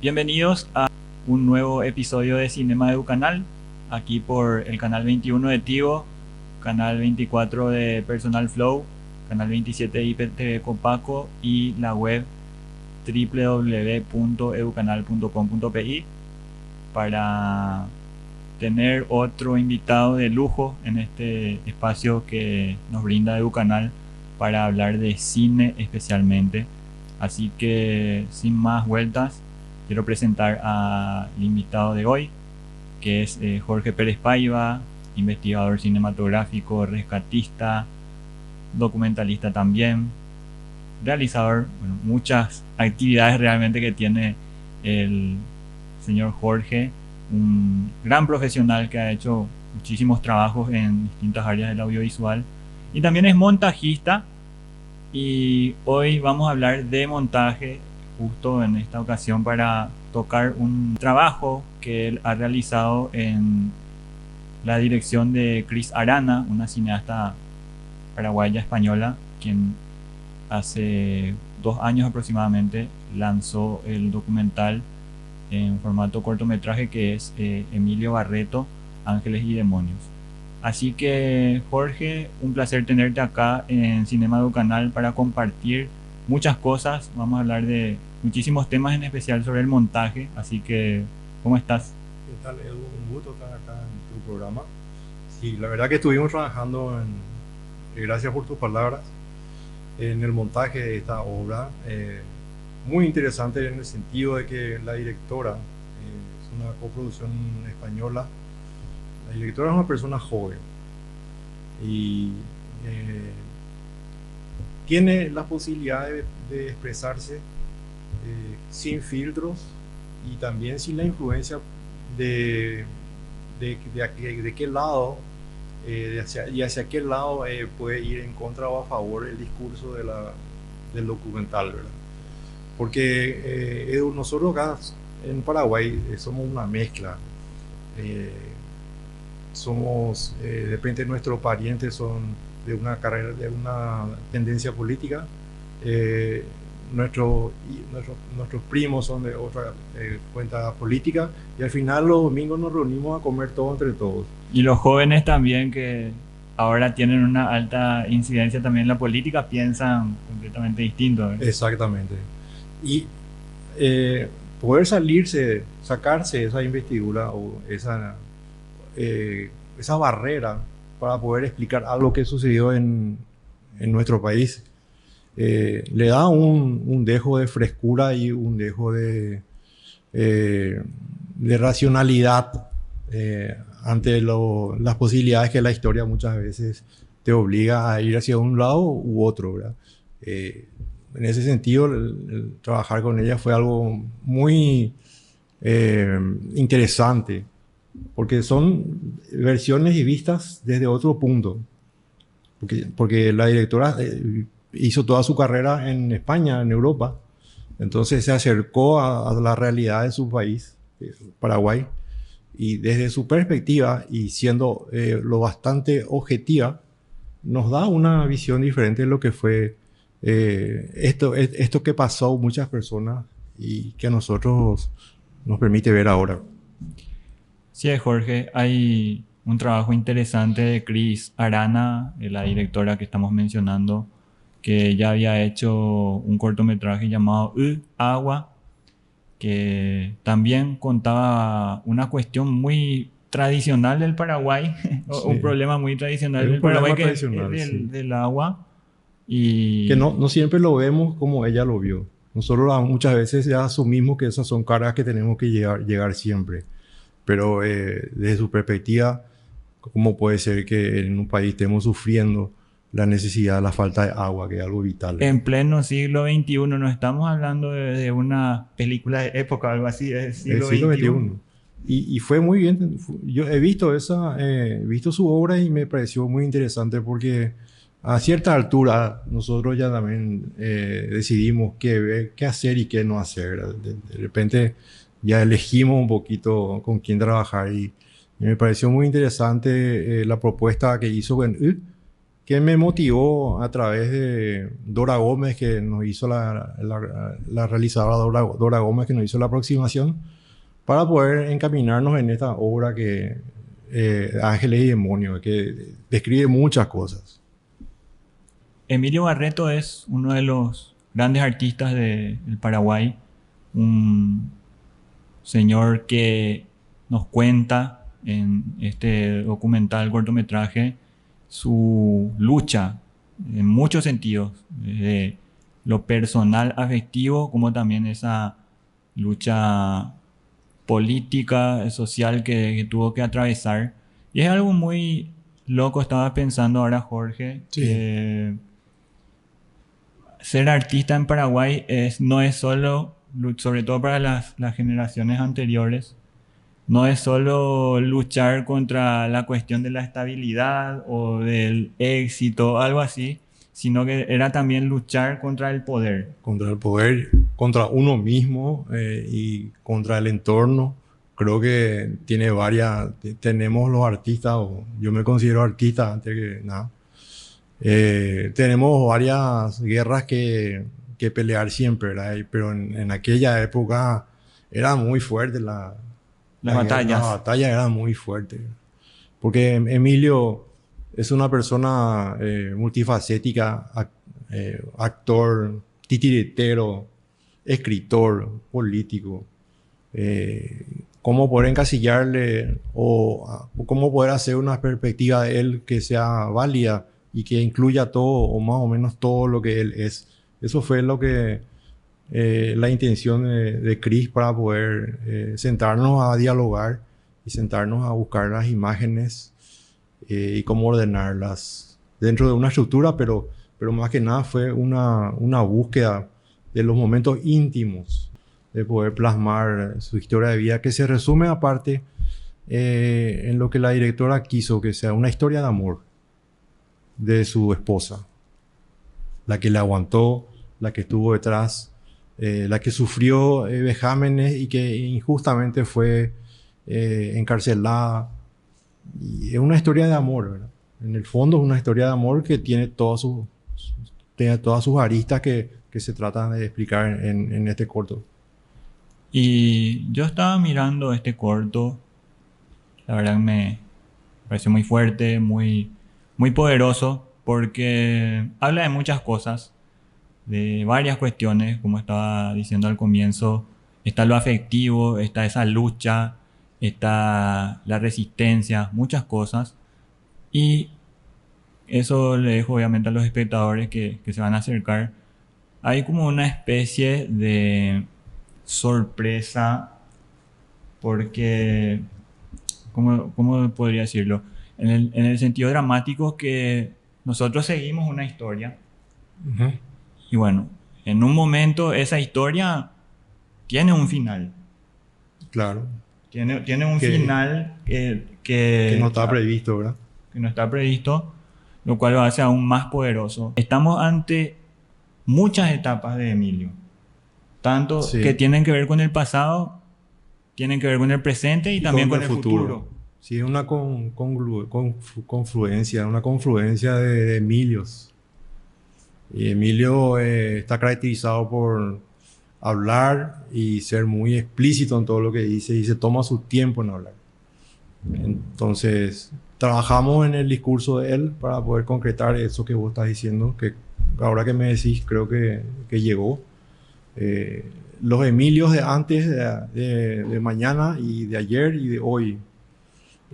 Bienvenidos a un nuevo episodio de Cinema Educanal, aquí por el canal 21 de Tigo, canal 24 de Personal Flow, canal 27 de IPTV Copaco y la web www.educanal.com.pi para tener otro invitado de lujo en este espacio que nos brinda Educanal para hablar de cine especialmente. Así que sin más vueltas, quiero presentar al invitado de hoy, que es Jorge Pérez Paiva, investigador cinematográfico, rescatista, documentalista también, realizador, muchas actividades realmente que tiene el señor Jorge, un gran profesional que ha hecho muchísimos trabajos en distintas áreas del audiovisual y también es montajista. Y hoy vamos a hablar de montaje justo en esta ocasión para tocar un trabajo que él ha realizado en la dirección de Cris Arana, una cineasta paraguaya española, quien hace 2 años aproximadamente lanzó el documental en formato cortometraje que es Emilio Barreto, Ángeles y Demonios. Así que Jorge, un placer tenerte acá en Cinema Educanal para compartir muchas cosas. Vamos a hablar de muchísimos temas, en especial sobre el montaje. Así que, ¿cómo estás? ¿Qué tal, Edu? Un gusto estar acá en tu programa. Sí, la verdad que estuvimos trabajando gracias por tus palabras, en el montaje de esta obra. Muy interesante en el sentido de que la directora es una coproducción española. La directora es una persona joven y tiene la posibilidad de expresarse sin filtros y también sin la influencia de qué lado, hacia qué lado puede ir en contra o a favor el discurso del documental, ¿verdad? Porque nosotros acá en Paraguay somos una mezcla. De repente nuestros parientes son de una carrera, de una tendencia política, nuestros primos son de otra cuenta política, y al final los domingos nos reunimos a comer todo entre todos. Y los jóvenes también, que ahora tienen una alta incidencia también en la política, piensan completamente distinto, ¿eh? Exactamente. Y poder sacarse esa investidura o esa barrera para poder explicar algo que sucedió en nuestro país, le da un dejo de frescura y un dejo de racionalidad ante las posibilidades que la historia muchas veces te obliga a ir hacia un lado u otro, ¿verdad? En ese sentido, el trabajar con ella fue algo muy interesante, porque son versiones y vistas desde otro punto. Porque la directora hizo toda su carrera en España, en Europa, entonces se acercó a la realidad de su país, Paraguay, y desde su perspectiva y siendo lo bastante objetiva, nos da una visión diferente de lo que fue esto que pasó a muchas personas y que a nosotros nos permite ver ahora. Sí, Jorge, hay un trabajo interesante de Cris Arana, la directora que estamos mencionando, que ya había hecho un cortometraje llamado Agua, que también contaba una cuestión muy tradicional del Paraguay, Sí. un problema muy tradicional del Paraguay, que es del agua. Y que no siempre lo vemos como ella lo vio. Nosotros muchas veces ya asumimos que esas son cargas que tenemos que llegar siempre. Pero desde su perspectiva, ¿cómo puede ser que en un país estemos sufriendo la necesidad, la falta de agua, que es algo vital? En pleno siglo XXI, no estamos hablando de una película de época o algo así, es siglo XXI. Y fue muy bien. Yo he visto visto su obra y me pareció muy interesante porque a cierta altura nosotros ya también decidimos qué hacer y qué no hacer. De repente ya elegimos un poquito con quién trabajar y me pareció muy interesante la propuesta que hizo con que me motivó a través de Dora Gómez, que nos hizo la realizadora Dora Gómez, que nos hizo la aproximación, para poder encaminarnos en esta obra que Ángeles y Demonios, que describe muchas cosas. Emilio Barreto es uno de los grandes artistas del Paraguay, un señor que nos cuenta en este documental cortometraje su lucha en muchos sentidos, desde lo personal afectivo como también esa lucha política, social que tuvo que atravesar. Y es algo muy loco, estaba pensando ahora, Jorge, Sí. que ser artista en Paraguay no es solo, sobre todo para las generaciones anteriores, no es solo luchar contra la cuestión de la estabilidad o del éxito, algo así, sino que era también luchar contra el poder. Contra el poder, contra uno mismo y contra el entorno. Creo que tiene tenemos los artistas, o yo me considero artista antes que nada. Tenemos varias guerras que pelear siempre, ¿verdad? Pero en aquella época era muy fuerte Las la batallas. batalla era muy fuerte. Porque Emilio es una persona multifacética, actor, titiritero, escritor, político. Cómo poder encasillarle o cómo poder hacer una perspectiva de él que sea válida y que incluya todo o más o menos todo lo que él es. Eso fue lo que la intención de Chris para poder sentarnos a dialogar y sentarnos a buscar las imágenes y cómo ordenarlas dentro de una estructura, pero más que nada fue una búsqueda de los momentos íntimos de poder plasmar su historia de vida, que se resume aparte en lo que la directora quiso que sea una historia de amor de su esposa, la que le aguantó, la que estuvo detrás, la que sufrió vejámenes y que injustamente fue encarcelada. Y es una historia de amor, ¿verdad? En el fondo es una historia de amor que tiene tiene todas sus aristas que se tratan de explicar en este corto. Y yo estaba mirando este corto, la verdad me pareció muy fuerte, muy poderoso, porque habla de muchas cosas, de varias cuestiones, como estaba diciendo al comienzo. Está lo afectivo, está esa lucha, está la resistencia, muchas cosas. Y eso le dejo obviamente a los espectadores que se van a acercar. Hay como una especie de sorpresa porque, ¿cómo podría decirlo? En el sentido dramático que nosotros seguimos una historia y bueno, en un momento esa historia tiene un final. Claro. Tiene un Que- final Que no está previsto, ¿verdad? que no está previsto, lo cual lo hace aún más poderoso. Estamos ante muchas etapas de Emilio, tanto Sí. que tienen que ver con el pasado, tienen que ver con el presente y también con el futuro. Sí, es una confluencia, una confluencia de Emilios. Y Emilio está caracterizado por hablar y ser muy explícito en todo lo que dice y se toma su tiempo en hablar. Entonces, trabajamos en el discurso de él para poder concretar eso que vos estás diciendo, que ahora que me decís creo que llegó. Los Emilios de antes, de mañana y de ayer y de hoy.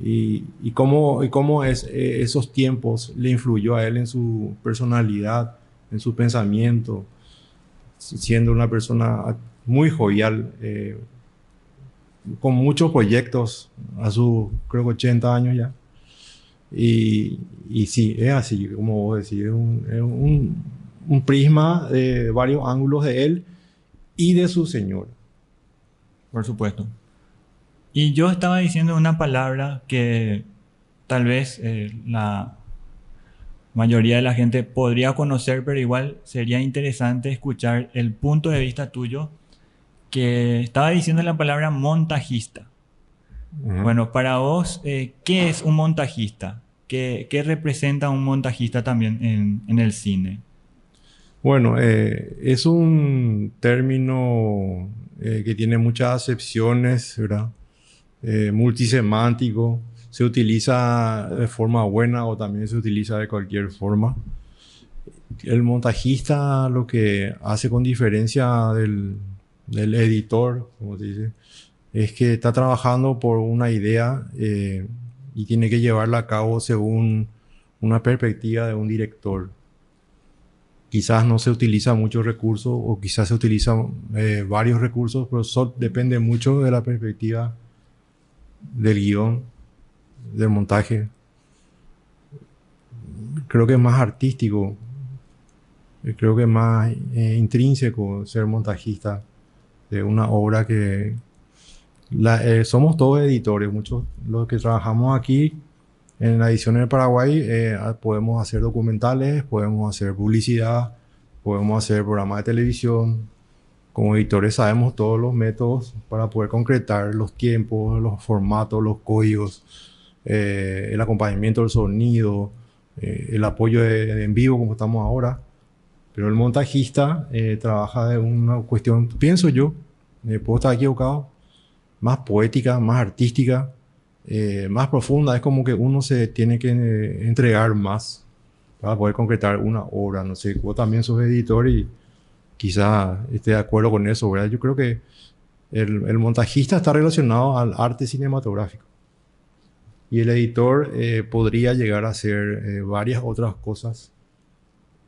Y cómo esos tiempos le influyó a él en su personalidad, en su pensamiento, siendo una persona muy jovial, con muchos proyectos a sus, creo que 80 años ya. Y sí, es así, como vos decís, es un prisma de varios ángulos de él y de su señora. Por supuesto. Y yo estaba diciendo una palabra que tal vez la mayoría de la gente podría conocer, pero igual sería interesante escuchar el punto de vista tuyo, que estaba diciendo la palabra montajista. Ujú. Bueno, para vos, ¿qué es un montajista? ¿Qué representa un montajista también en el cine? Bueno, es un término que tiene muchas acepciones, ¿verdad? Multisemántico, se utiliza de forma buena o también se utiliza de cualquier forma. El montajista lo que hace con diferencia del editor, como se dice, es que está trabajando por una idea y tiene que llevarla a cabo según una perspectiva de un director. Quizás no se utiliza muchos recursos o quizás se utilizan varios recursos, pero eso depende mucho de la perspectiva del guión, del montaje. Creo que es más artístico, creo que es más intrínseco ser montajista de una obra que... somos todos editores, muchos los que trabajamos aquí en la edición en Paraguay podemos hacer documentales, podemos hacer publicidad, podemos hacer programas de televisión. Como editores sabemos todos los métodos para poder concretar los tiempos, los formatos, los códigos, el acompañamiento del sonido, el apoyo de en vivo como estamos ahora. Pero el montajista trabaja de una cuestión, pienso yo, puedo estar equivocado, más poética, más artística, más profunda. Es como que uno se tiene que entregar más para poder concretar una obra. No sé, vos también sos editor y quizás esté de acuerdo con eso, ¿verdad? Yo creo que el montajista está relacionado al arte cinematográfico y el editor podría llegar a hacer varias otras cosas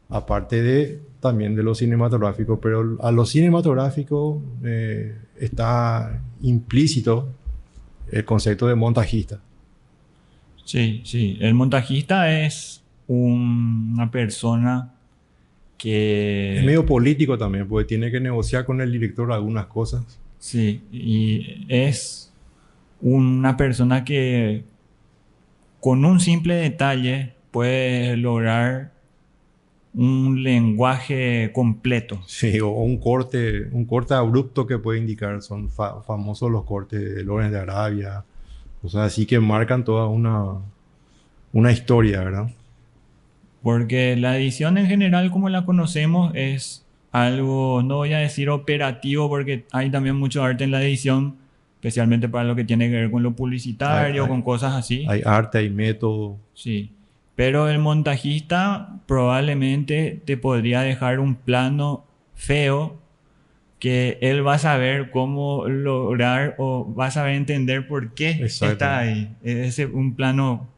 aparte de también de lo cinematográfico, pero a lo cinematográfico está implícito el concepto de montajista. Sí, sí. El montajista es una persona Es que... medio político también, porque tiene que negociar con el director algunas cosas. Sí, y es una persona que con un simple detalle puede lograr un lenguaje completo. Sí, o un corte abrupto que puede indicar, son famosos los cortes de Lawrence de Arabia, cosas así que marcan toda una historia, ¿verdad? Porque la edición en general, como la conocemos, es algo, no voy a decir operativo, porque hay también mucho arte en la edición, especialmente para lo que tiene que ver con lo Hay, publicitario, hay, con cosas así. hay arte, hay método. Sí. Pero el montajista probablemente te podría dejar un plano feo que él va a saber cómo lograr o va a saber entender por qué está Exacto. ahí. Es un plano,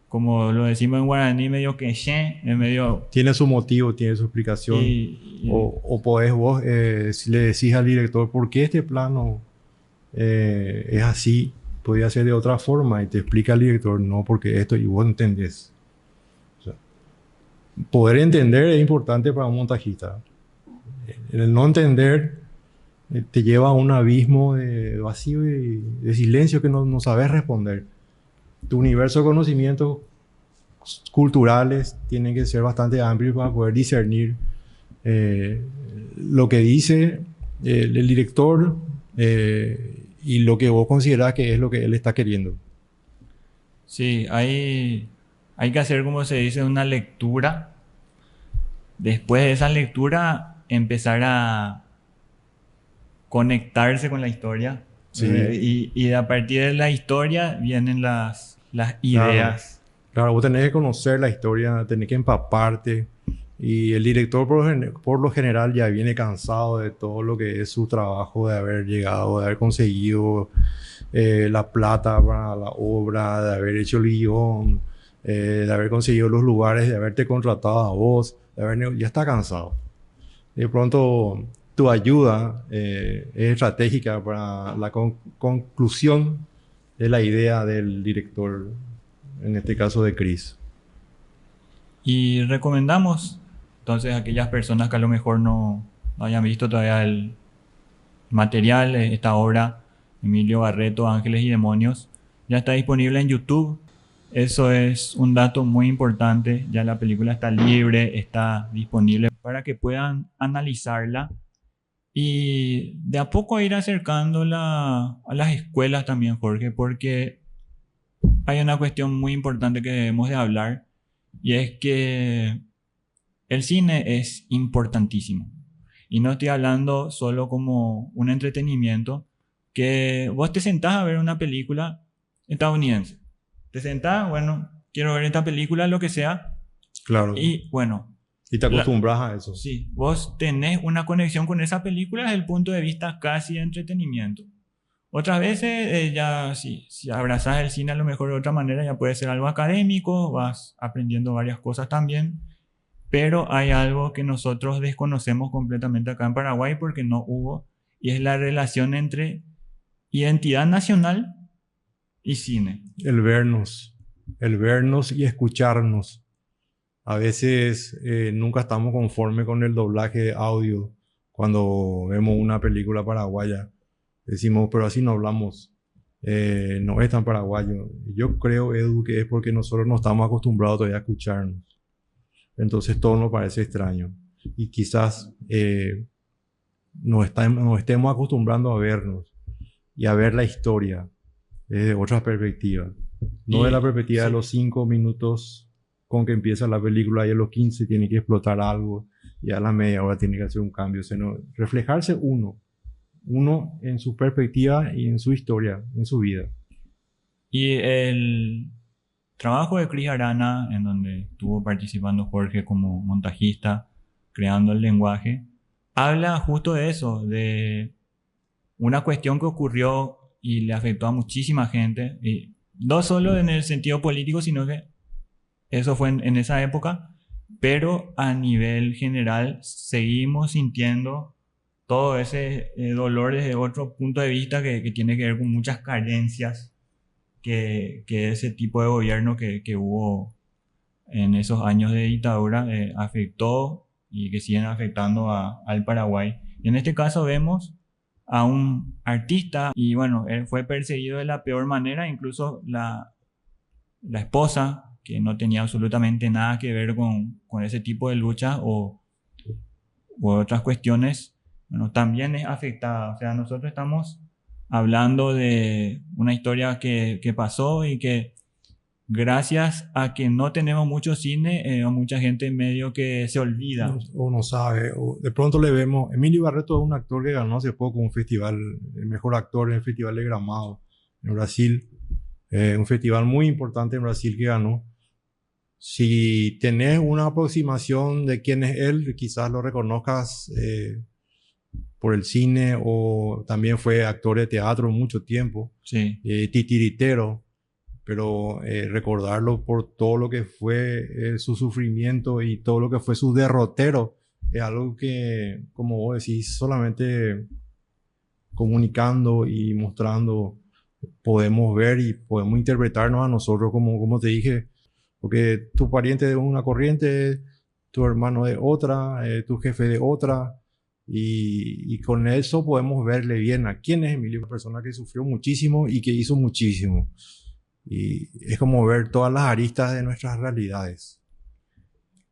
como lo decimos en guaraní, medio queché, es medio... Tiene su motivo, tiene su Y, explicación. y- O podés vos, si le decís al director, ¿por qué este plano es así? Podría ser de otra forma y te explica el director, no, porque esto, y vos entendés. O sea, poder entender es importante para un montajista. El no entender te lleva a un abismo de vacío y de silencio que no sabes responder. Tu universo de conocimientos culturales tiene que ser bastante amplio para poder discernir eh, lo que dice el director y lo que vos considerás que es lo que él está queriendo. sí, hay que hacer, como se dice, una lectura. Después de esa lectura, empezar a conectarse con la historia. Sí, Y a partir de la historia vienen las claro. ideas. Claro, vos tenés que conocer la historia, tenés que empaparte. Y el director por lo general ya viene cansado de todo lo que es su trabajo, de haber llegado, de haber conseguido la plata para la obra, de haber hecho el guión, de haber conseguido los lugares, de haberte contratado a vos, ya está cansado. De pronto tu ayuda es estratégica para la conclusión de la idea del director, en este caso de Chris. Y recomendamos, entonces, a aquellas personas que a lo mejor no hayan visto todavía el material, esta obra, Emilio Barreto, Ángeles y Demonios, ya está disponible en YouTube. Eso es un dato muy importante. Ya la película está libre, está disponible para que puedan analizarla y de a poco ir acercándola a las escuelas también, Jorge, porque hay una cuestión muy importante que debemos de hablar y es que el cine es importantísimo. Y no estoy hablando solo como un entretenimiento, que vos te sentás a ver una película estadounidense. Te sentás, bueno, quiero ver esta película, lo que sea, Claro. y bueno, Y te acostumbras a eso. sí, vos tenés una conexión con esa película desde el punto de vista casi de entretenimiento. Otras veces ya si abrazás el cine a lo mejor de otra manera ya puede ser algo académico, vas aprendiendo varias cosas también, pero hay algo que nosotros desconocemos completamente acá en Paraguay porque no hubo, y es la relación entre identidad nacional y cine. El vernos y escucharnos. A veces nunca estamos conformes con el doblaje de audio cuando vemos una película paraguaya. Decimos, pero así no hablamos. No es tan paraguayo. Yo creo, Edu, que es porque nosotros no estamos acostumbrados todavía a escucharnos. Entonces todo nos parece extraño. Y quizás nos estemos acostumbrando a vernos y a ver la historia desde otra perspectiva. No de la perspectiva sí, de los 5 minutos con que empieza la película y a los 15 tiene que explotar algo y a la media hora tiene que hacer un cambio, sino reflejarse uno en su perspectiva y en su historia, en su vida. y el trabajo de Cris Arana, en donde estuvo participando Jorge como montajista, creando el lenguaje, habla justo de eso, de una cuestión que ocurrió y le afectó a muchísima gente, y no solo en el sentido político, sino que eso fue en esa época, pero a nivel general seguimos sintiendo todo ese dolor desde otro punto de vista que tiene que ver con muchas carencias que ese tipo de gobierno que hubo en esos años de dictadura afectó y que siguen afectando al Paraguay. Y en este caso vemos a un artista y bueno, él fue perseguido de la peor manera, incluso la esposa, que no tenía absolutamente nada que ver con ese tipo de lucha u otras cuestiones, bueno, también es afectada. O sea, nosotros estamos hablando de una historia que pasó y que gracias a que no tenemos mucho cine, mucha gente medio que se olvida. O no sabe, o de pronto le vemos. Emilio Barreto es un actor que ganó hace poco un festival, el mejor actor en el Festival de Gramado en Brasil. Un festival muy importante en Brasil que ganó. Si tenés una aproximación de quién es él, quizás lo reconozcas por el cine, o también fue actor de teatro mucho tiempo, Sí, titiritero, pero recordarlo por todo lo que fue su sufrimiento y todo lo que fue su derrotero, es algo que, como vos decís, solamente comunicando y mostrando podemos ver y podemos interpretarnos a nosotros, como te dije, porque tu pariente de una corriente, tu hermano de otra, tu jefe de otra, y con eso podemos verle bien a quién es Emilio, una persona que sufrió muchísimo y que hizo muchísimo. Y es como ver todas las aristas de nuestras realidades.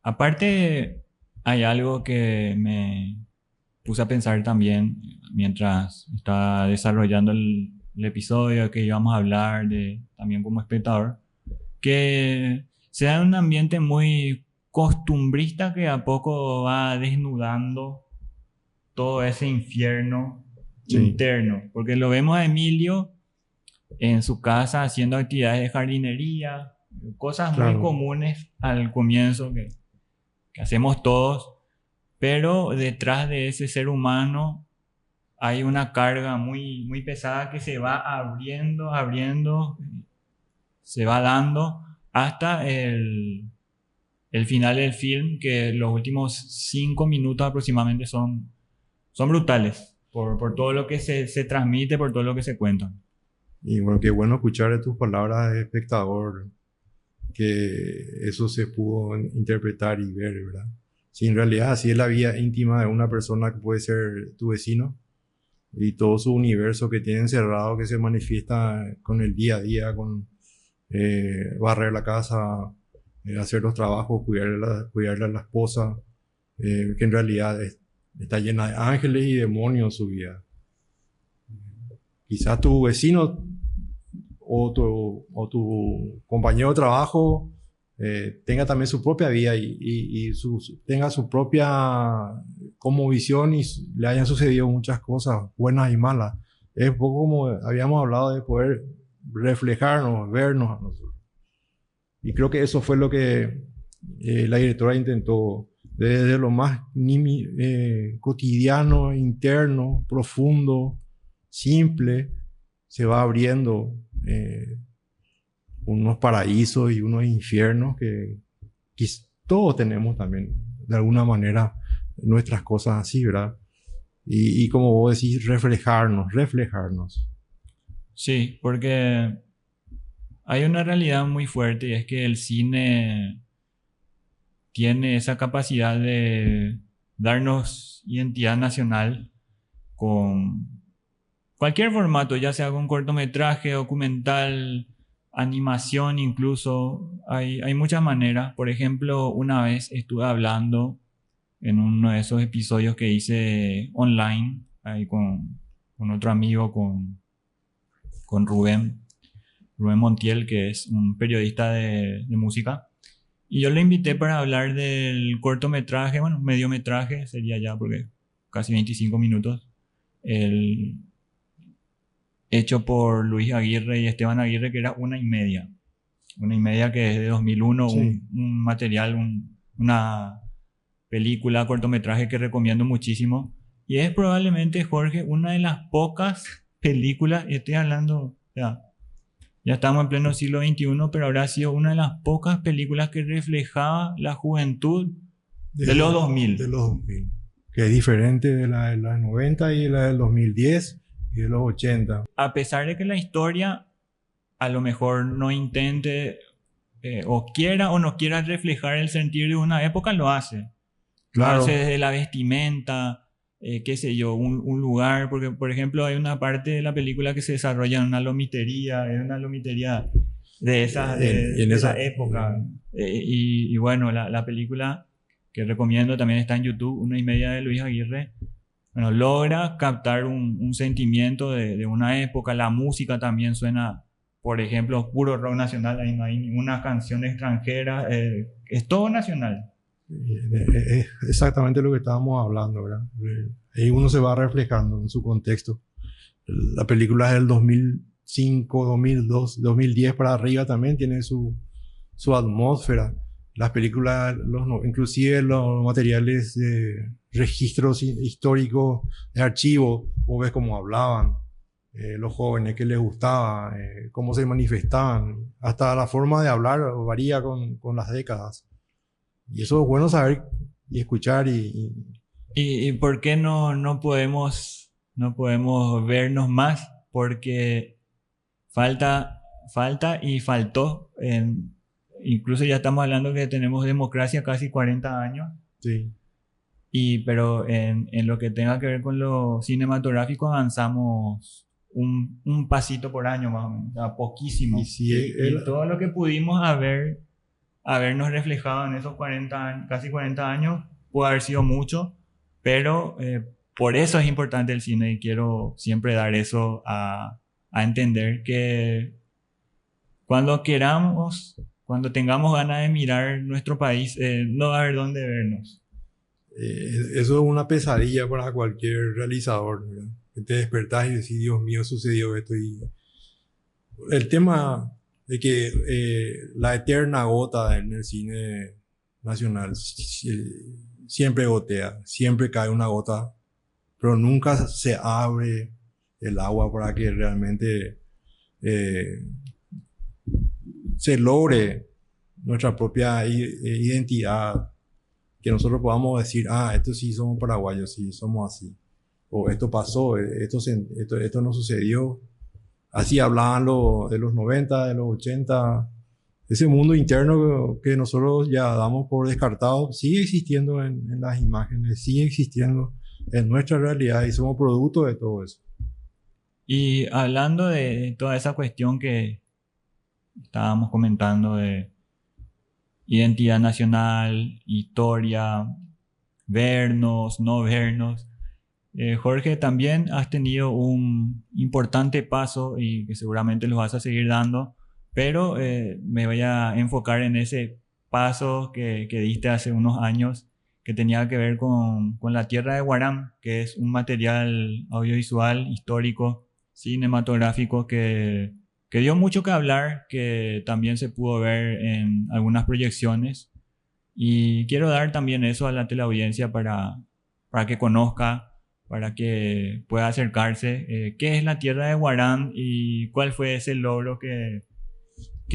aparte hay algo que me puse a pensar también mientras estaba desarrollando el episodio que íbamos a hablar de también como espectador, que se da un ambiente muy costumbrista que a poco va desnudando todo ese infierno Sí. interno, porque lo vemos a Emilio en su casa haciendo actividades de jardinería, cosas muy Claro. comunes al comienzo que hacemos todos, pero detrás de ese ser humano hay una carga muy, muy pesada que se va abriendo, se va dando hasta el final del film, que los últimos 5 minutos aproximadamente son brutales por todo lo que se transmite, por todo lo que se cuenta. Y bueno, qué bueno escuchar de tus palabras de espectador que eso se pudo interpretar y ver, ¿verdad? Si en realidad así es la vida íntima de una persona que puede ser tu vecino y todo su universo que tiene encerrado, que se manifiesta con el día a día, con barrer la casa, hacer los trabajos, cuidarle a la esposa, que en realidad está llena de ángeles y demonios su vida. Quizás tu vecino o tu compañero de trabajo tenga también su propia vida y tenga su propia como visión y le hayan sucedido muchas cosas buenas y malas. Es un poco como habíamos hablado de poder reflejarnos, vernos a nosotros. Y creo que eso fue lo que la directora intentó, desde lo más cotidiano, interno, profundo, simple, se va abriendo unos paraísos y unos infiernos que todos tenemos también, de alguna manera, nuestras cosas así, ¿verdad? Y como vos decís, reflejarnos. Sí, porque hay una realidad muy fuerte y es que el cine tiene esa capacidad de darnos identidad nacional con cualquier formato, ya sea con cortometraje, documental, animación incluso. Hay muchas maneras. Por ejemplo, una vez estuve hablando en uno de esos episodios que hice online, ahí con otro amigo, con Rubén Montiel, que es un periodista de música. Y yo le invité para hablar del cortometraje, bueno, mediometraje sería ya, porque casi 25 minutos, hecho por Luis Aguirre y Esteban Aguirre, que era 1:30. 1:30, que es de 2001, Sí. un material, una película, cortometraje que recomiendo muchísimo. Y es probablemente, Jorge, una de las pocas películas, y estoy hablando, ya estamos en pleno siglo XXI, pero habrá sido una de las pocas películas que reflejaba la juventud de los 2000. De los 2000. Que es diferente de la de los 90 y la del 2010 y de los 80. A pesar de que la historia a lo mejor no intente o quiera o no quiera reflejar el sentir de una época, lo hace. Claro. Lo hace desde la vestimenta, qué sé yo, un lugar, porque por ejemplo hay una parte de la película que se desarrolla en una lomitería, de esa época. Y bueno, la película que recomiendo también está en YouTube, 1:30 de Luis Aguirre. Bueno, logra captar un sentimiento de una época. La música también suena, por ejemplo, puro rock nacional, ahí no hay ninguna canción extranjera, es todo nacional. Es exactamente lo que estábamos hablando, ¿verdad? Ahí uno se va reflejando en su contexto. La película es del 2005, 2002, 2010 para arriba también tiene su atmósfera. Las películas, inclusive los materiales de registros históricos de archivo, vos ves cómo hablaban los jóvenes, qué les gustaba, cómo se manifestaban. Hasta la forma de hablar varía con las décadas. Y eso es bueno saber y escuchar. ¿Y por qué no podemos vernos más? Porque falta y faltó. Incluso ya estamos hablando que tenemos democracia casi 40 años. Sí. Pero en lo que tenga que ver con lo cinematográfico avanzamos un pasito por año más o menos, a poquísimo. Y todo lo que pudimos habernos reflejado en esos 40 años, casi 40 años, pudo haber sido mucho, pero por eso es importante el cine y quiero siempre dar eso a entender que cuando queramos, cuando tengamos ganas de mirar nuestro país, no va a haber dónde vernos. Eso es una pesadilla para cualquier realizador, ¿verdad? Que te despertás y decís, Dios mío, sucedió esto. Y el tema de que la eterna gota en el cine nacional siempre gotea, siempre cae una gota, pero nunca se abre el agua para que realmente se logre nuestra propia identidad, que nosotros podamos decir, esto sí somos paraguayos, sí somos así, o esto pasó, esto no sucedió. Así hablaban de los 90, de los 80. Ese mundo interno que nosotros ya damos por descartado sigue existiendo en las imágenes, sigue existiendo en nuestra realidad y somos producto de todo eso. Y hablando de toda esa cuestión que estábamos comentando de identidad nacional, historia, vernos, no vernos, Jorge, también has tenido un importante paso y que seguramente lo vas a seguir dando, pero me voy a enfocar en ese paso que diste hace unos años que tenía que ver con la tierra de Guarán, que es un material audiovisual, histórico, cinematográfico que dio mucho que hablar, que también se pudo ver en algunas proyecciones. Y quiero dar también eso a la teleaudiencia para que conozca, para que pueda acercarse. ¿Qué es la tierra de Guarán y cuál fue ese logro que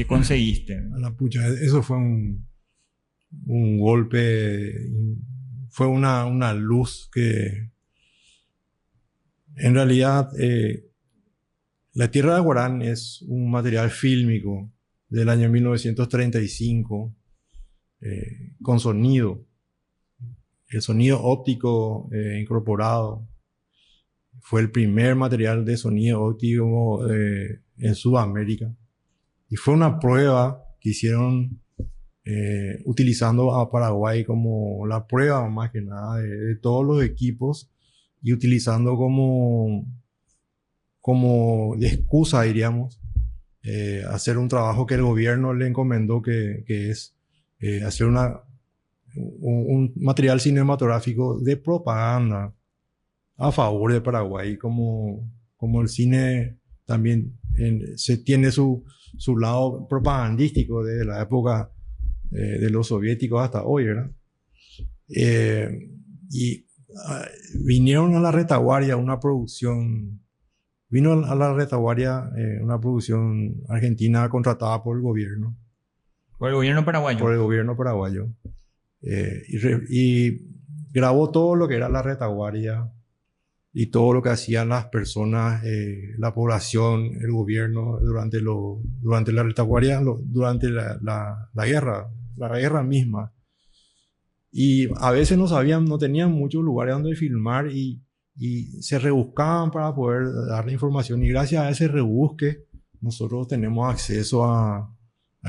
conseguiste? A la pucha, eso fue un golpe, fue una luz que en realidad la tierra de Guarán es un material fílmico del año 1935 con sonido. El sonido óptico incorporado fue el primer material de sonido óptico en Sudamérica. Y fue una prueba que hicieron utilizando a Paraguay como la prueba más que nada de todos los equipos y utilizando como de excusa, diríamos, hacer un trabajo que el gobierno le encomendó que es hacer un material cinematográfico de propaganda a favor de Paraguay, como el cine también se tiene su lado propagandístico desde la época de los soviéticos hasta hoy, ¿verdad? Vinieron a la retaguardia una producción, vino a la retaguardia una producción argentina contratada por el gobierno. Por el gobierno paraguayo. Por el gobierno paraguayo. Y grabó todo lo que era la retaguardia y todo lo que hacían las personas, la población, el gobierno durante la retaguardia, durante la guerra misma. Y a veces no tenían muchos lugares donde filmar y se rebuscaban para poder dar la información. Y gracias a ese rebusque, nosotros tenemos acceso a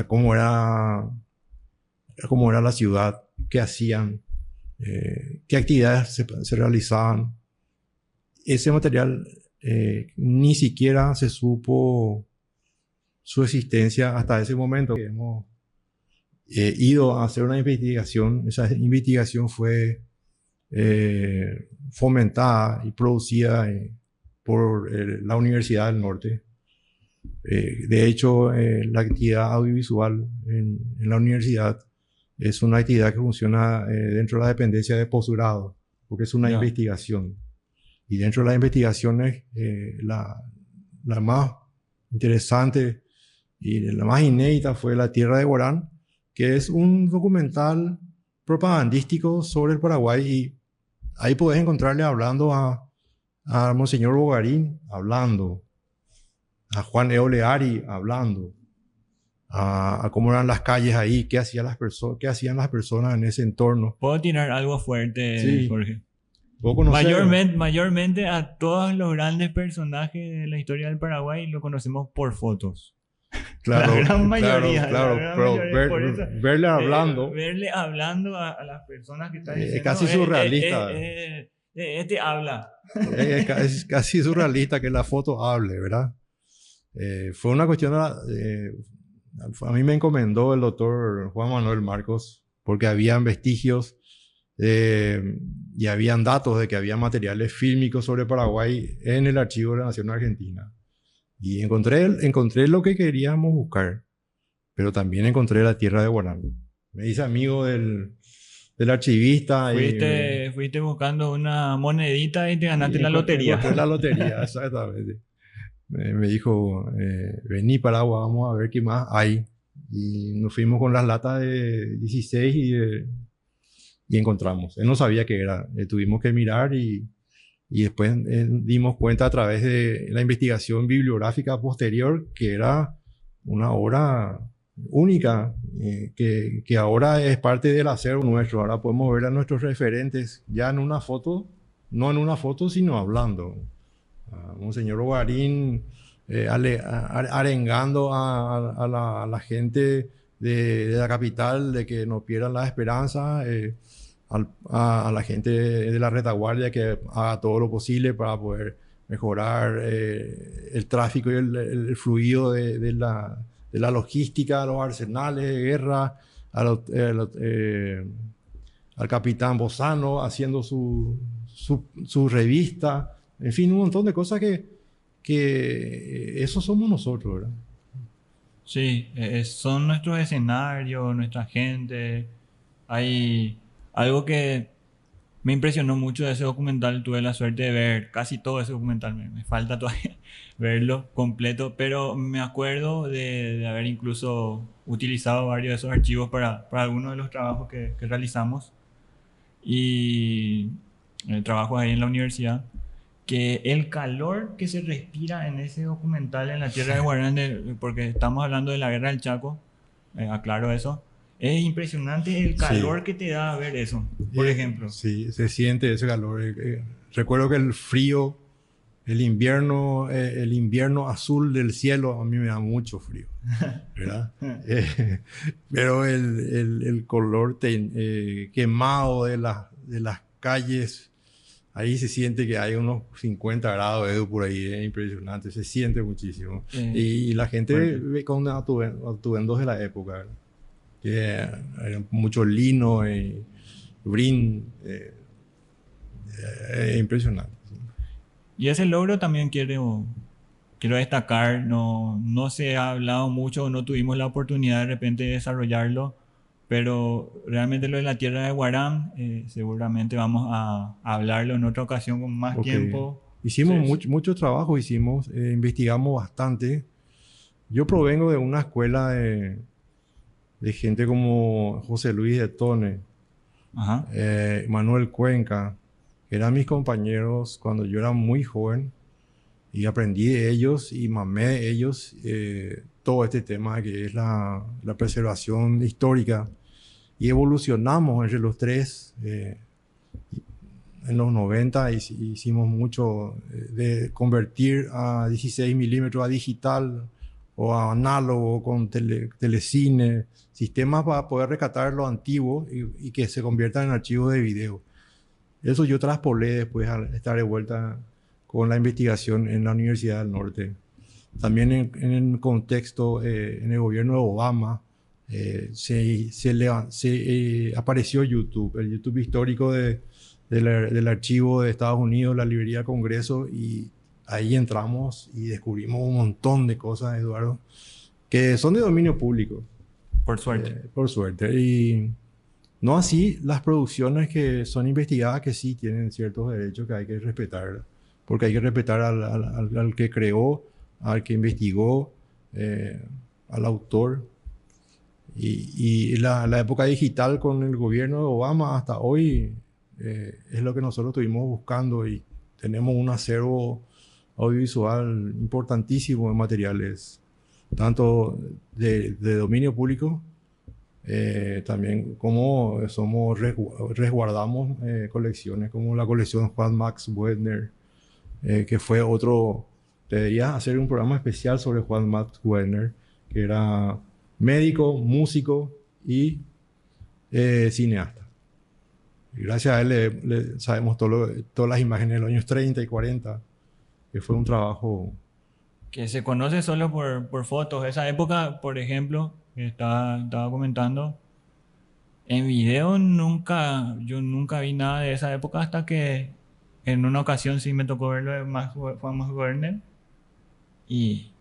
cómo era la ciudad, qué hacían, qué actividades se realizaban. Ese material ni siquiera se supo su existencia hasta ese momento. Hemos ido a hacer una investigación. Esa investigación fue fomentada y producida por la Universidad del Norte. De hecho, la actividad audiovisual en la universidad es una actividad que funciona dentro de la dependencia de posgrado, porque es una investigación. Y dentro de las investigaciones, la más interesante y la más inédita fue La Tierra de Guarán, que es un documental propagandístico sobre el Paraguay. Y ahí podés encontrarle hablando a Monseñor Bogarín, hablando a Juan Eoleari, hablando a cómo eran las calles ahí, qué hacían las personas en ese entorno. ¿Puedo tirar algo fuerte, sí. Jorge? Mayormente a todos los grandes personajes de la historia del Paraguay lo conocemos por fotos. Claro, la gran mayoría. Pero verle hablando. Verle hablando a las personas que están diciendo. Es casi surrealista. Este habla. Es casi surrealista que la foto hable, ¿verdad? Fue una cuestión. A mí me encomendó el doctor Juan Manuel Marcos, porque habían vestigios y habían datos de que había materiales fílmicos sobre Paraguay en el archivo de la Nación Argentina. Y encontré lo que queríamos buscar, pero también encontré la tierra de Guarán. Me hice amigo del archivista. Fuiste buscando una monedita y te ganaste la lotería. Encontré la lotería, exactamente. Me dijo, vení Paraguay, vamos a ver qué más hay. Y nos fuimos con las latas de 16 y encontramos. Él no sabía qué era. Tuvimos que mirar y después dimos cuenta a través de la investigación bibliográfica posterior que era una obra única, que ahora es parte del acervo nuestro. Ahora podemos ver a nuestros referentes ya en una foto, no en una foto, sino hablando. Monseñor Bogarín arengando a la gente de la capital de que no pierdan la esperanza, a la gente de la retaguardia que haga todo lo posible para poder mejorar el tráfico y el fluido de la logística, los arsenales de guerra, al capitán Bozano haciendo su revista, en fin, un montón de cosas que eso somos nosotros, ¿verdad? Sí, son nuestros escenarios, nuestra gente. Hay algo que me impresionó mucho de ese documental. Tuve la suerte de ver casi todo ese documental. Me falta todavía verlo completo, pero me acuerdo de haber incluso utilizado varios de esos archivos para algunos de los trabajos que realizamos y trabajos ahí en la universidad. Que el calor que se respira en ese documental en la tierra de Guarán, porque estamos hablando de la guerra del Chaco, aclaro eso, es impresionante el Sí. calor que te da ver eso, por ejemplo. Sí, se siente ese calor. Recuerdo que el frío, el invierno azul del cielo, a mí me da mucho frío, ¿verdad? Pero el color quemado de las calles, ahí se siente que hay unos 50 grados, Edu, por ahí, es impresionante, se siente muchísimo. Y la gente Fuerte. ve con atuendos de la época, ¿verdad? Que era mucho lino y brin, impresionante. Y ese logro también quiero destacar, no se ha hablado mucho, no tuvimos la oportunidad de repente de desarrollarlo, pero realmente lo de la tierra de Guarán, seguramente vamos a hablarlo en otra ocasión con más Porque tiempo. hicimos mucho trabajo, investigamos bastante. Yo provengo de una escuela de gente como José Luis de Tone, Ajá. Manuel Cuenca, que eran mis compañeros cuando yo era muy joven y aprendí de ellos y mamé de ellos todo este tema que es la preservación histórica. Y evolucionamos entre los tres. En los 90 hicimos mucho de convertir a 16 milímetros a digital o a análogo con telecine, sistemas para poder rescatar lo antiguo y que se conviertan en archivos de video. Eso yo traspolé después al estar de vuelta con la investigación en la Universidad del Norte. También en el contexto, en el gobierno de Obama, apareció YouTube, el YouTube histórico del archivo de Estados Unidos, la librería Congreso, y ahí entramos y descubrimos un montón de cosas, Eduardo, que son de dominio público, Por suerte. por suerte. Y no así las producciones que son investigadas, que sí tienen ciertos derechos que hay que respetar, porque hay que respetar al que creó, al que investigó, al autor. Y la época digital con el gobierno de Obama hasta hoy es lo que nosotros estuvimos buscando y tenemos un acervo audiovisual importantísimo en materiales, tanto de dominio público, también como resguardamos colecciones como la colección Juan Max Wegner, que fue otro, debería hacer un programa especial sobre Juan Max Wegner, que era médico, músico y cineasta. Y gracias a él sabemos todas las imágenes de los años 30 y 40, que fue un trabajo. Que se conoce solo por fotos. Esa época, por ejemplo, que estaba comentando, en video yo nunca vi nada de esa época hasta que en una ocasión sí me tocó verlo de Juan Max Werner y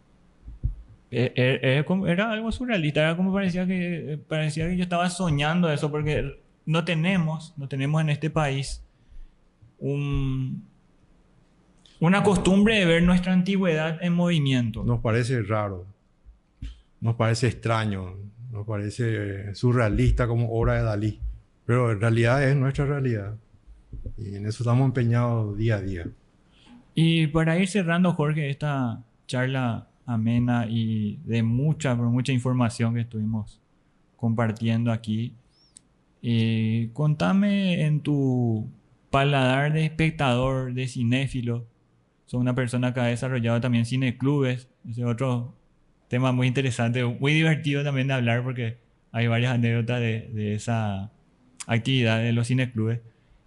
era algo surrealista, era como parecía que yo estaba soñando eso porque no tenemos en este país un, una costumbre de ver nuestra antigüedad en movimiento. Nos parece raro, nos parece extraño, nos parece surrealista como obra de Dalí, pero en realidad es nuestra realidad y en eso estamos empeñados día a día. Y para ir cerrando, Jorge, esta charla amena y de mucha información que estuvimos compartiendo aquí, contame en tu paladar de espectador, de cinéfilo. Sos una persona que ha desarrollado también cineclubes. Ese es otro tema muy interesante, muy divertido también de hablar porque hay varias anécdotas de actividad de los cineclubes.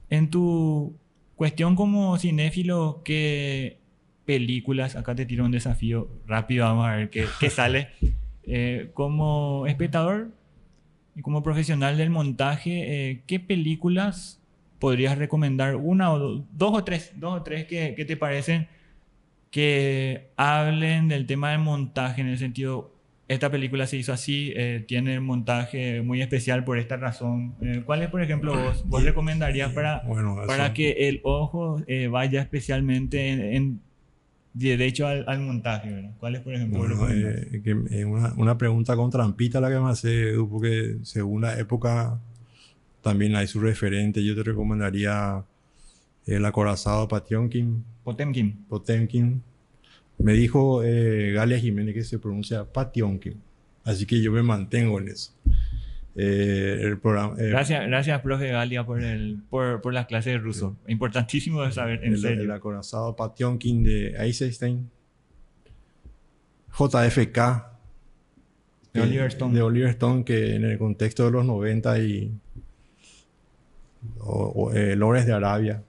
En tu cuestión como cinéfilo, ¿qué películas, acá te tiro un desafío rápido, vamos a ver qué sale, como espectador y como profesional del montaje, ¿qué películas podrías recomendar? Una o dos o tres que te parecen que hablen del tema del montaje en el sentido, esta película se hizo así, tiene un montaje muy especial por esta razón. ¿Cuáles, por ejemplo, vos recomendarías Bueno, para eso, que el ojo vaya especialmente derecho al montaje, ¿verdad? ¿Cuáles, por ejemplo, vos bueno, recomendás? una pregunta con trampita la que me hace, Edu, porque según la época también hay su referente. Yo te recomendaría El acorazado Patiomkin, Potemkin. Potemkin. Me dijo Galia Jiménez que se pronuncia Patiomkin, así que yo me mantengo en eso. El programa, Gracias, profe Galia, por las clases de ruso. Importantísimo de saber, en el serio. acorazado Patiomkin de Eisenstein, JFK De Oliver Stone. de Oliver Stone, que en el contexto de los 90 y Lores de Arabia,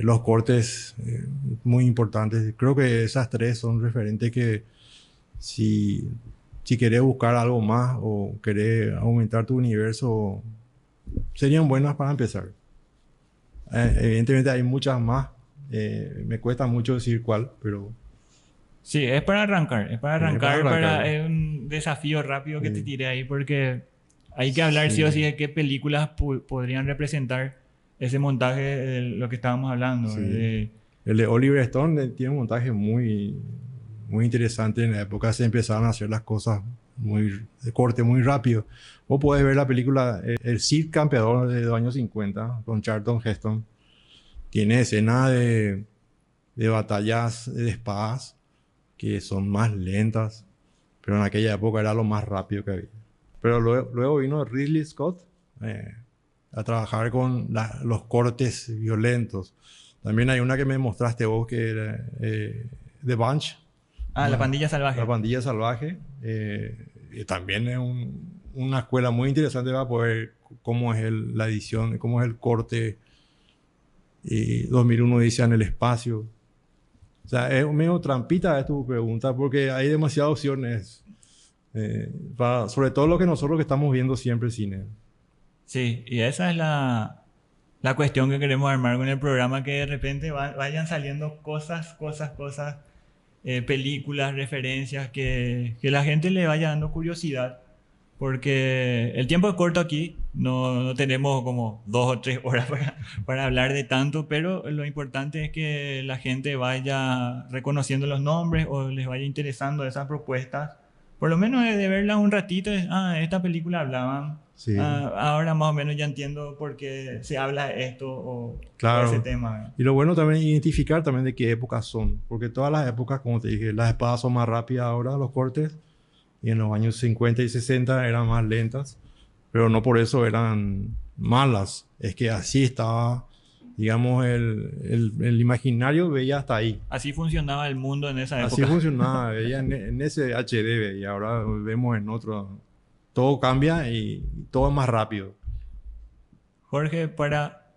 los cortes muy importantes. Creo que esas tres son referentes que si, si querés buscar algo más o querés aumentar tu universo, serían buenas para empezar. Evidentemente hay muchas más. Me cuesta mucho decir cuál, pero Sí, es para arrancar, es para arrancar. es un desafío rápido que te Sí, tiré ahí porque hay que hablar sí o sí sí, de qué películas podrían representar ese montaje de lo que estábamos hablando, ¿verdad? sí. El de Oliver Stone tiene un montaje muy interesante. En la época se empezaron a hacer las cosas de corte muy rápido. Vos podés ver la película El Cid Campeador de los años 50 con Charlton Heston. Tiene escenas de batallas de espadas que son más lentas, pero en aquella época era lo más rápido que había. Pero luego vino Ridley Scott a trabajar con los cortes violentos. También hay una que me mostraste vos que era The Bunch, La pandilla la salvaje. pandilla salvaje. Y también es una escuela muy interesante para poder cómo es la edición, cómo es el corte. Y 2001 dice en el espacio. O sea, es medio trampita es tu pregunta porque hay demasiadas opciones. Sobre todo lo que nosotros que estamos viendo siempre cine. Sí, y esa es la cuestión que queremos armar con el programa, que de repente vayan saliendo cosas, películas, referencias, que la gente le vaya dando curiosidad. Porque el tiempo es corto aquí, no tenemos como 2 o 3 horas para hablar de tanto, pero lo importante es que la gente vaya reconociendo los nombres o les vaya interesando esas propuestas. Por lo menos de verlas un ratito, esta película hablaban, Sí, ahora más o menos ya entiendo por qué se habla de esto o ese claro. tema. Y lo bueno también es identificar también de qué épocas son. Porque todas las épocas, como te dije, las espadas son más rápidas ahora, los cortes. Y en los años 50 y 60 eran más lentas. Pero no por eso eran malas. Es que así estaba, digamos, el imaginario veía hasta ahí. Así funcionaba el mundo en esa Así época. funcionaba, veía en ese HD y ahora vemos en otro. Todo cambia y todo es más rápido. Jorge, para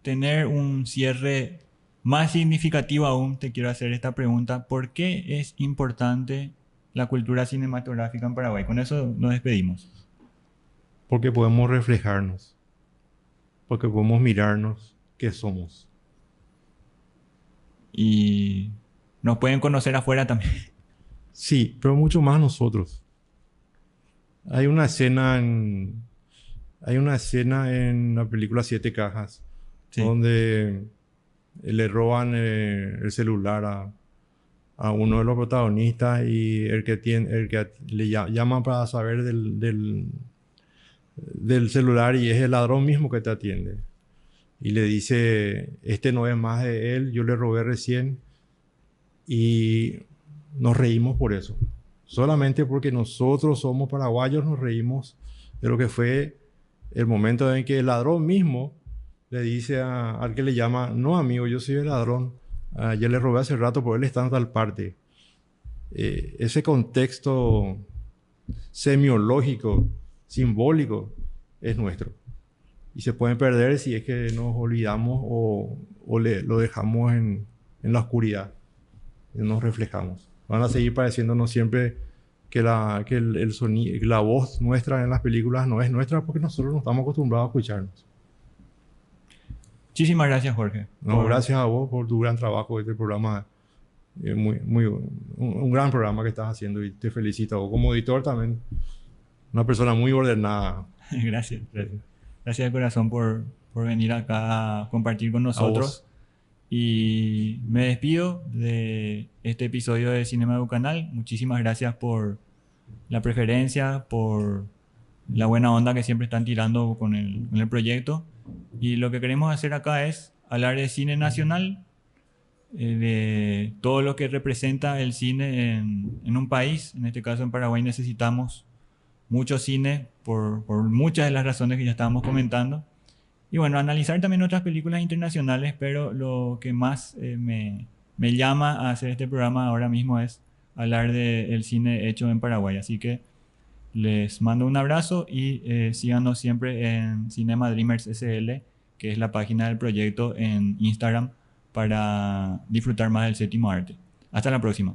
tener un cierre más significativo aún, te quiero hacer esta pregunta. ¿Por qué es importante la cultura cinematográfica en Paraguay? Con eso nos despedimos. Porque podemos reflejarnos, porque podemos mirarnos qué somos. Y nos pueden conocer afuera también. Sí, pero mucho más nosotros. Hay una escena en, hay una escena en la película Siete Cajas Sí. donde le roban el celular a uno de los protagonistas y el que llama para saber del celular y es el ladrón mismo que te atiende. Y le dice, este no es más de él, yo le robé recién y nos reímos por eso. Solamente porque nosotros somos paraguayos nos reímos de lo que fue el momento en que el ladrón mismo le dice al que le llama, no amigo, yo soy el ladrón, ya le robé hace rato, por él está en tal parte. Ese contexto semiológico, simbólico, es nuestro. Y se pueden perder si es que nos olvidamos lo dejamos en la oscuridad, y nos reflejamos. Van a seguir pareciéndonos siempre que el sonido, la voz nuestra en las películas no es nuestra porque nosotros no estamos acostumbrados a escucharnos. Muchísimas gracias, Jorge. No, gracias a vos por tu gran trabajo. Este programa es un gran programa que estás haciendo y te felicito a vos. Como editor también, una persona muy ordenada. Gracias. Gracias de corazón por venir acá a compartir con nosotros. Y me despido de este episodio de Cinema Educanal. Muchísimas gracias por la preferencia, por la buena onda que siempre están tirando con el proyecto. Y lo que queremos hacer acá es hablar de cine nacional, de todo lo que representa el cine en un país. En este caso, en Paraguay, necesitamos mucho cine por muchas de las razones que ya estábamos comentando. Y bueno, analizar también otras películas internacionales, pero lo que más me llama a hacer este programa ahora mismo es hablar del cine hecho en Paraguay. Así que les mando un abrazo y síganos siempre en Cinema Dreamers SL, que es la página del proyecto en Instagram, para disfrutar más del séptimo arte. Hasta la próxima.